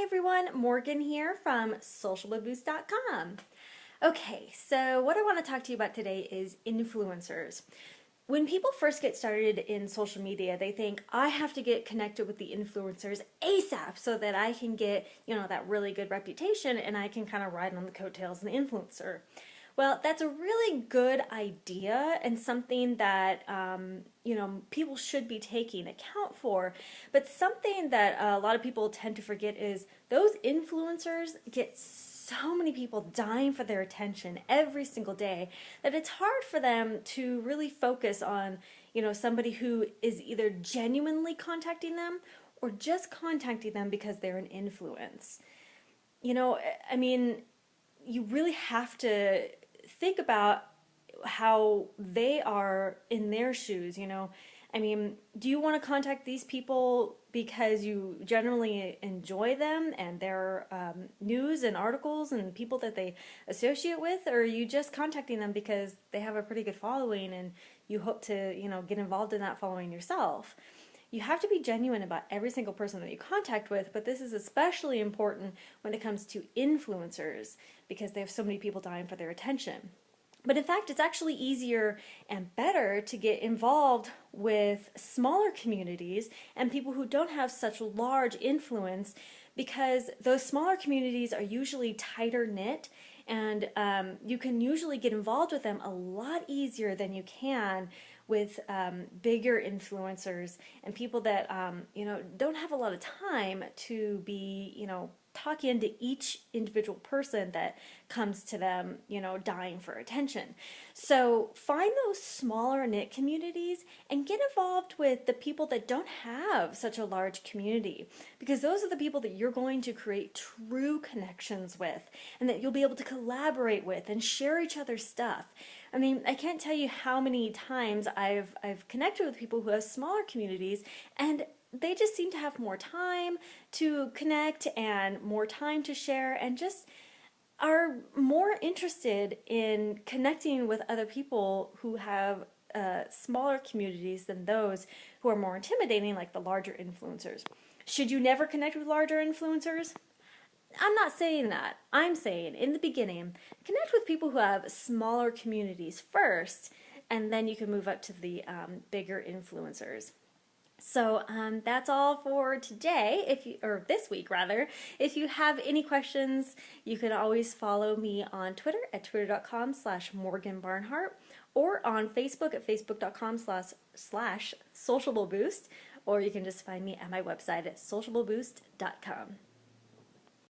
everyone, Morgan here from sociableboost.com. Okay, so what I want to talk to you about today is influencers. When people first get started in social media, they think I have to get connected with the influencers ASAP so that I can get, that really good reputation and I can kind of ride on the coattails of the influencer. Well, that's a really good idea and something that people should be taking account for. But something that a lot of people tend to forget is those influencers get so many people dying for their attention every single day that it's hard for them to really focus on, somebody who is either genuinely contacting them or just contacting them because they're an influence. You really have to think about how they are in their shoes. Do you want to contact these people because you generally enjoy them and their news and articles and people that they associate with, or are you just contacting them because they have a pretty good following and you hope to, get involved in that following yourself? You have to be genuine about every single person that you contact with, but this is especially important when it comes to influencers because they have so many people dying for their attention. But in fact, it's actually easier and better to get involved with smaller communities and people who don't have such large influence because those smaller communities are usually tighter knit and you can usually get involved with them a lot easier than you can with bigger influencers and people that don't have a lot of time to be talk into each individual person that comes to them, dying for attention. So find those smaller knit communities and get involved with the people that don't have such a large community, because those are the people that you're going to create true connections with and that you'll be able to collaborate with and share each other's stuff. I can't tell you how many times I've connected with people who have smaller communities and they just seem to have more time to connect and more time to share and just are more interested in connecting with other people who have smaller communities than those who are more intimidating, like the larger influencers. Should you never connect with larger influencers? I'm not saying that. I'm saying in the beginning, connect with people who have smaller communities first, and then you can move up to the bigger influencers. So that's all for today, or this week rather. If you have any questions, you can always follow me on Twitter at twitter.com/MorganBarnhart or on Facebook at facebook.com/sociableboost, or you can just find me at my website at sociableboost.com.